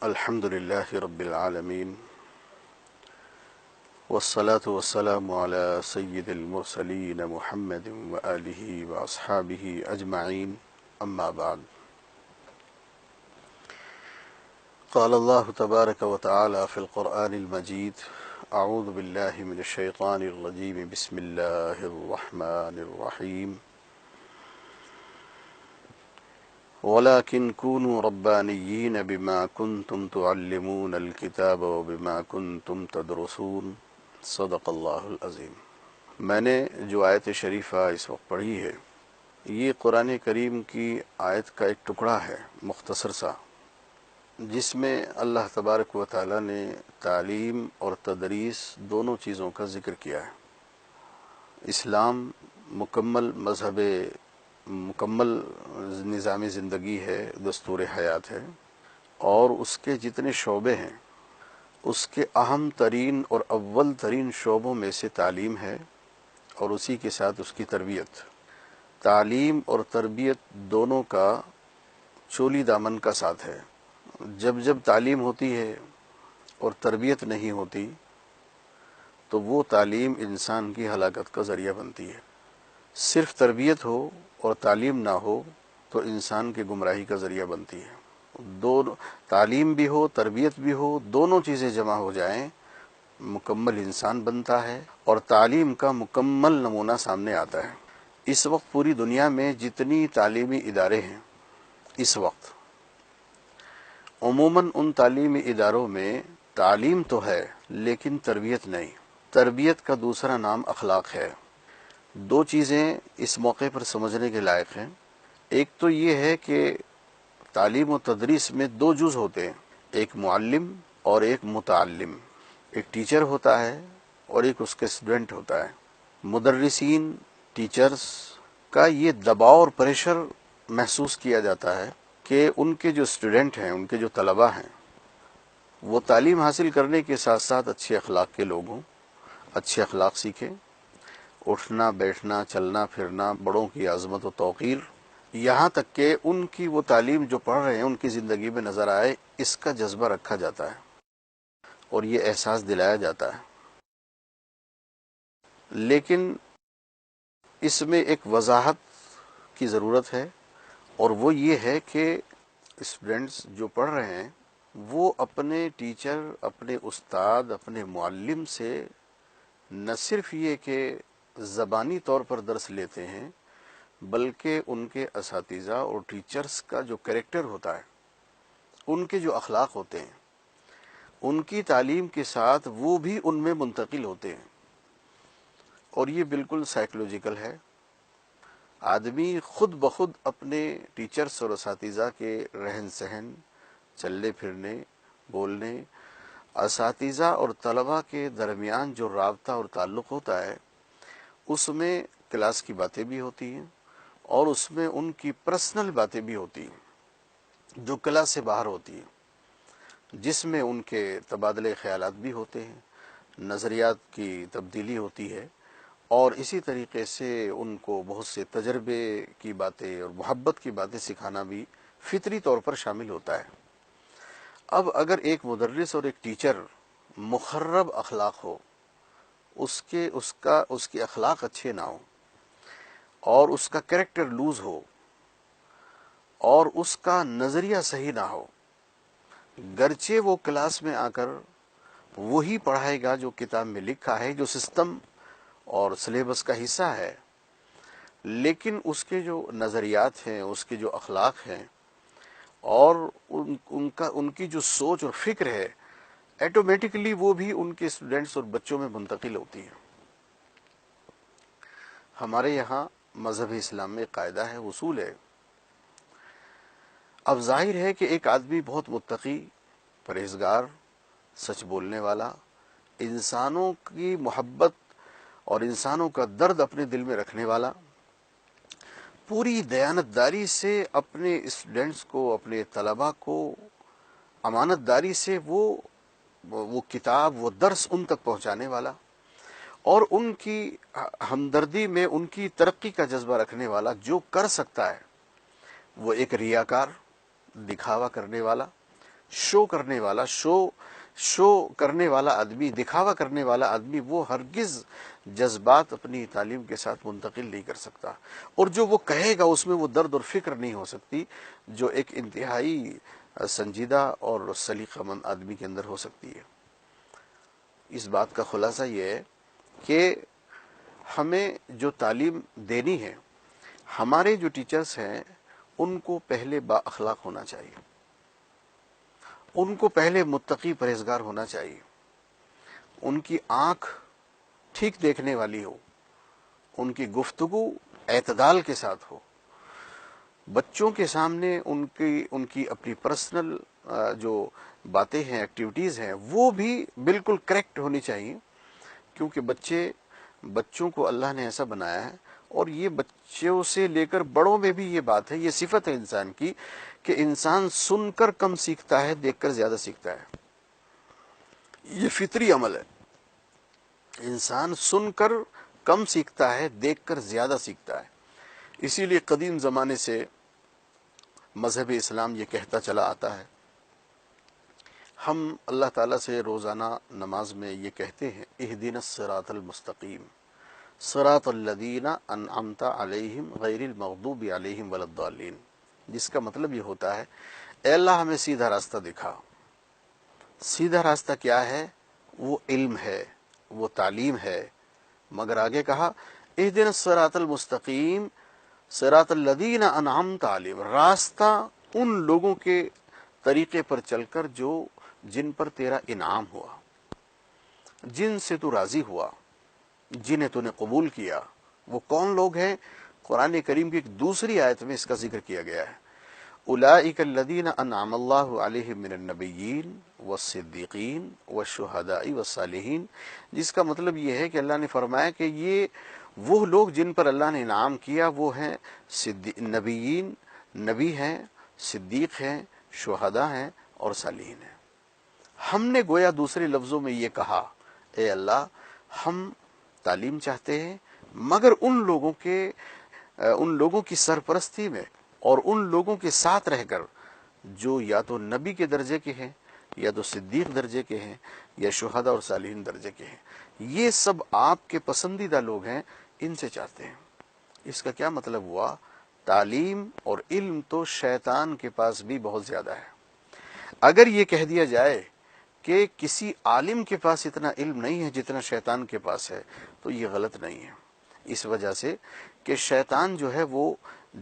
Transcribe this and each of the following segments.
الحمد لله رب العالمين والصلاة والسلام على سيد المرسلين محمد وآله وأصحابه أجمعين أما بعد. قال الله تبارك وتعالى في القرآن المجيد: أعوذ بالله من الشيطان الرجيم، بسم الله الرحمن الرحيم. ولكن كونوا ربانيين بما كنتم تعلمون الكتاب وبما كنتم تدرسون. صدق اللہ العظیم. میں نے جو آیت شریفہ اس وقت پڑھی ہے، یہ قرآن کریم کی آیت کا ایک ٹکڑا ہے مختصر سا، جس میں اللہ تبارک و تعالی نے تعلیم اور تدریس دونوں چیزوں کا ذکر کیا ہے. اسلام مکمل مذہب، مکمل نظام زندگی ہے، دستور حیات ہے، اور اس کے جتنے شعبے ہیں اس کے اہم ترین اور اول ترین شعبوں میں سے تعلیم ہے، اور اسی کے ساتھ اس کی تربیت. تعلیم اور تربیت دونوں کا چولی دامن کا ساتھ ہے. جب تعلیم ہوتی ہے اور تربیت نہیں ہوتی تو وہ تعلیم انسان کی ہلاکت کا ذریعہ بنتی ہے. صرف تربیت ہو اور تعلیم نہ ہو تو انسان کی گمراہی کا ذریعہ بنتی ہے. دونوں، تعلیم بھی ہو تربیت بھی ہو، دونوں چیزیں جمع ہو جائیں مکمل انسان بنتا ہے اور تعلیم کا مکمل نمونہ سامنے آتا ہے. اس وقت پوری دنیا میں جتنی تعلیمی ادارے ہیں، اس وقت عموماً ان تعلیمی اداروں میں تعلیم تو ہے لیکن تربیت نہیں. تربیت کا دوسرا نام اخلاق ہے. دو چیزیں اس موقع پر سمجھنے کے لائق ہیں. ایک تو یہ ہے کہ تعلیم و تدریس میں دو جز ہوتے ہیں، ایک معلم اور ایک متعلم. ایک ٹیچر ہوتا ہے اور ایک اس کے اسٹوڈنٹ ہوتا ہے. مدرسین، ٹیچرز کا یہ دباؤ اور پریشر محسوس کیا جاتا ہے کہ ان کے جو اسٹوڈنٹ ہیں، ان کے جو طلباء ہیں، وہ تعلیم حاصل کرنے کے ساتھ ساتھ اچھے اخلاق کے لوگ ہوں، اچھے اخلاق سیکھیں، اٹھنا بیٹھنا چلنا پھرنا، بڑوں کی عظمت و توقیر، یہاں تک کہ ان کی وہ تعلیم جو پڑھ رہے ہیں ان کی زندگی میں نظر آئے، اس کا جذبہ رکھا جاتا ہے اور یہ احساس دلایا جاتا ہے. لیکن اس میں ایک وضاحت کی ضرورت ہے، اور وہ یہ ہے کہ اسٹوڈنٹس جو پڑھ رہے ہیں وہ اپنے ٹیچر، اپنے استاد، اپنے معلم سے نہ صرف یہ کہ زبانی طور پر درس لیتے ہیں، بلکہ ان کے اساتذہ اور ٹیچرز کا جو کریکٹر ہوتا ہے، ان کے جو اخلاق ہوتے ہیں، ان کی تعلیم کے ساتھ وہ بھی ان میں منتقل ہوتے ہیں. اور یہ بالکل سائیکولوجیکل ہے. آدمی خود بخود اپنے ٹیچرز اور اساتذہ کے رہن سہن، چلنے پھرنے، بولنے، اساتذہ اور طلباء کے درمیان جو رابطہ اور تعلق ہوتا ہے، اس میں کلاس کی باتیں بھی ہوتی ہیں اور اس میں ان کی پرسنل باتیں بھی ہوتی ہیں جو کلاس سے باہر ہوتی ہیں، جس میں ان کے تبادلے خیالات بھی ہوتے ہیں، نظریات کی تبدیلی ہوتی ہے، اور اسی طریقے سے ان کو بہت سے تجربے کی باتیں اور محبت کی باتیں سکھانا بھی فطری طور پر شامل ہوتا ہے. اب اگر ایک مدرس اور ایک ٹیچر مخرب اخلاق ہو، اس کے اخلاق اچھے نہ ہو، اور اس کا کریکٹر لوز ہو، اور اس کا نظریہ صحیح نہ ہو، گرچہ وہ کلاس میں آ کر وہی پڑھائے گا جو کتاب میں لکھا ہے، جو سسٹم اور سلیبس کا حصہ ہے، لیکن اس کے جو نظریات ہیں، اس کے جو اخلاق ہیں، اور ان کی جو سوچ اور فکر ہے، ایٹومیٹکلی وہ بھی ان کے اسٹوڈنٹس اور بچوں میں منتقل ہوتی ہے. ہمارے یہاں مذہب اسلام میں قاعدہ ہے، اصول ہے. اب ظاہر ہے کہ ایک آدمی بہت متقی، پرہیزگار، سچ بولنے والا، انسانوں کی محبت اور انسانوں کا درد اپنے دل میں رکھنے والا، پوری دیانت داری سے اپنے اسٹوڈنٹس کو، اپنے طلباء کو امانت داری سے وہ کتاب، وہ درس ان تک پہنچانے والا، اور ان کی ہمدردی میں ان کی ترقی کا جذبہ رکھنے والا جو کر سکتا ہے، وہ ایک ریاکار، دکھاوا کرنے والا، شو کرنے والا آدمی، دکھاوا کرنے والا آدمی، وہ ہرگز جذبات اپنی تعلیم کے ساتھ منتقل نہیں کر سکتا، اور جو وہ کہے گا اس میں وہ درد اور فکر نہیں ہو سکتی جو ایک انتہائی سنجیدہ اور سلیقہ مند آدمی کے اندر ہو سکتی ہے۔ اس بات کا خلاصہ یہ ہے کہ ہمیں جو تعلیم دینی ہے، ہمارے جو ٹیچرز ہیں ان کو پہلے با اخلاق ہونا چاہیے، ان کو پہلے متقی پرہیزگار ہونا چاہیے، ان کی آنکھ ٹھیک دیکھنے والی ہو، ان کی گفتگو اعتدال کے ساتھ ہو، بچوں کے سامنے ان کی اپنی پرسنل جو باتیں ہیں، ایکٹیویٹیز ہیں، وہ بھی بالکل کریکٹ ہونی چاہیے، کیونکہ بچوں کو اللہ نے ایسا بنایا ہے، اور یہ بچوں سے لے کر بڑوں میں بھی یہ بات ہے، یہ صفت ہے انسان کی کہ انسان سن کر کم سیکھتا ہے، دیکھ کر زیادہ سیکھتا ہے۔ یہ فطری عمل ہے، انسان سن کر کم سیکھتا ہے، دیکھ کر زیادہ سیکھتا ہے۔ اسی لیے قدیم زمانے سے مذہب اسلام یہ کہتا چلا آتا ہے، ہم اللہ تعالیٰ سے روزانہ نماز میں یہ کہتے ہیں، اہدنا الصراط المستقیم صراط الذین انعمت علیہم غیر المغضوب علیہم ولا الضالین، جس کا مطلب یہ ہوتا ہے، اے اللہ ہمیں سیدھا راستہ دکھا۔ سیدھا راستہ کیا ہے؟ وہ علم ہے، وہ تعلیم ہے، مگر آگے کہا اہدنا الصراط المستقیم صراط الذین انعمت علیہم، راستہ ان لوگوں کے طریقے پر چل کر جن پر تیرا انعام ہوا، جن سے تو راضی ہوا، جنہیں تو نے قبول کیا۔ وہ کون لوگ ہیں؟ قرآن کریم کی ایک دوسری آیت میں اس کا ذکر کیا گیا ہے، اولئک الذین انعم اللہ علیہم من النبیین والصدیقین والشہداء والصالحین، جس کا مطلب یہ ہے کہ اللہ نے فرمایا کہ یہ وہ لوگ جن پر اللہ نے انعام کیا وہ ہیں نبیین، نبی ہیں، صدیق ہیں، شہداء ہیں اور صالحین ہیں۔ ہم نے گویا دوسرے لفظوں میں یہ کہا، اے اللہ ہم تعلیم چاہتے ہیں، مگر ان لوگوں کی سرپرستی میں اور ان لوگوں کے ساتھ رہ کر جو یا تو نبی کے درجے کے ہیں، یا تو صدیق درجے کے ہیں، یا شہداء اور صالحین درجے کے ہیں۔ یہ سب آپ کے پسندیدہ لوگ ہیں، ان سے چاہتے ہیں۔ اس کا کیا مطلب ہوا؟ تعلیم اور علم تو شیطان کے پاس بھی بہت زیادہ ہے۔ اگر یہ کہہ دیا جائے کہ کسی عالم کے پاس اتنا علم نہیں ہے جتنا شیطان کے پاس ہے، تو یہ غلط نہیں ہے، اس وجہ سے کہ شیطان جو ہے وہ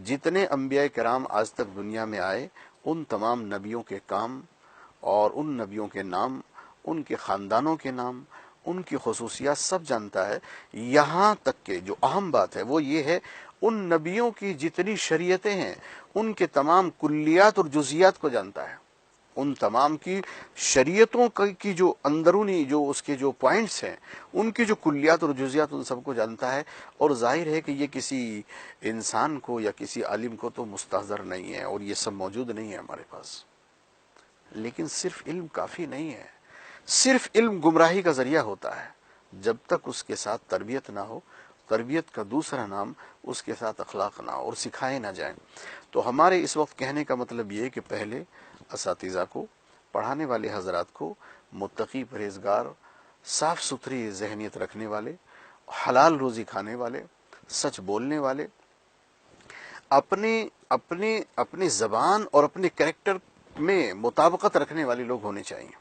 جتنے انبیاء کرام آج تک دنیا میں آئے، ان تمام نبیوں کے کام اور ان نبیوں کے نام، ان کے خاندانوں کے نام، ان کی خصوصیات سب جانتا ہے، یہاں تک کہ جو اہم بات ہے وہ یہ ہے، ان نبیوں کی جتنی شریعتیں ہیں ان کے تمام کلیات اور جزیات کو جانتا ہے، ان تمام کی شریعتوں کی جو اندرونی جو اس کے جو پوائنٹس ہیں، ان کی جو کلیات اور جزیات ان سب کو جانتا ہے، اور ظاہر ہے کہ یہ کسی انسان کو یا کسی عالم کو تو مستحضر نہیں ہے، اور یہ سب موجود نہیں ہے ہمارے پاس۔ لیکن صرف علم کافی نہیں ہے، صرف علم گمراہی کا ذریعہ ہوتا ہے جب تک اس کے ساتھ تربیت نہ ہو۔ تربیت کا دوسرا نام اس کے ساتھ اخلاق نہ ہو اور سکھائے نہ جائیں۔ تو ہمارے اس وقت کہنے کا مطلب یہ ہے کہ پہلے اساتذہ کو، پڑھانے والے حضرات کو متقی پرہیزگار، صاف ستھری ذہنیت رکھنے والے، حلال روزی کھانے والے، سچ بولنے والے، اپنے زبان اور اپنے کریکٹر میں مطابقت رکھنے والے لوگ ہونے چاہیے۔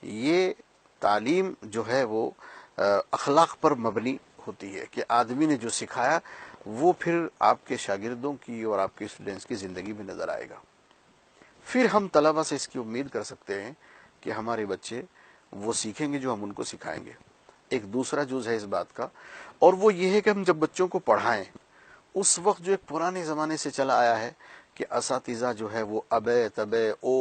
یہ تعلیم جو ہے وہ اخلاق پر مبنی ہوتی ہے کہ آدمی نے جو سکھایا وہ پھر آپ کے شاگردوں کی اور آپ کے اسٹوڈنٹس کی زندگی میں نظر آئے گا۔ پھر ہم طلبہ سے اس کی امید کر سکتے ہیں کہ ہمارے بچے وہ سیکھیں گے جو ہم ان کو سکھائیں گے۔ ایک دوسرا جز ہے اس بات کا، اور وہ یہ ہے کہ ہم جب بچوں کو پڑھائیں، اس وقت جو ایک پرانے زمانے سے چلا آیا ہے کہ اساتذہ جو ہے وہ ابے تبے او،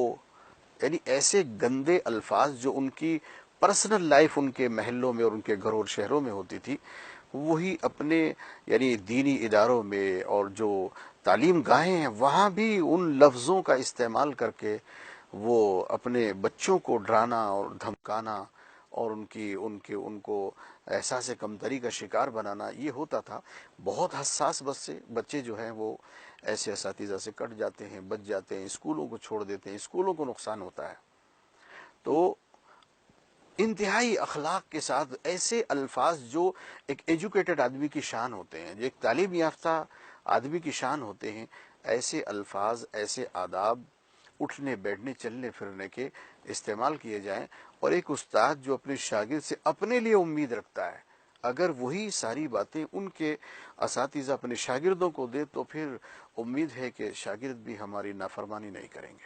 یعنی ایسے گندے الفاظ جو ان کی پرسنل لائف ان کے محلوں میں اور ان کے گھروں اور شہروں میں ہوتی تھی، وہی اپنے یعنی دینی اداروں میں اور جو تعلیم گاہیں ہیں وہاں بھی ان لفظوں کا استعمال کر کے وہ اپنے بچوں کو ڈرانا اور دھمکانا اور ان کو احساس کمتری کا شکار بنانا، یہ ہوتا تھا۔ بہت حساس بچے جو ہیں وہ ایسے اساتذہ سے کٹ جاتے ہیں، بچ جاتے ہیں، اسکولوں کو چھوڑ دیتے ہیں، اسکولوں کو نقصان ہوتا ہے۔ تو انتہائی اخلاق کے ساتھ ایسے الفاظ جو ایک ایجوکیٹڈ آدمی کی شان ہوتے ہیں، جو ایک تعلیم یافتہ آدمی کی شان ہوتے ہیں، ایسے الفاظ، ایسے آداب اٹھنے بیٹھنے چلنے پھرنے کے استعمال کیے جائیں۔ اور ایک استاد جو اپنے شاگرد سے اپنے لیے امید رکھتا ہے، اگر وہی ساری باتیں ان کے اساتذہ اپنے شاگردوں کو دے تو پھر امید ہے کہ شاگرد بھی ہماری نافرمانی نہیں کریں گے۔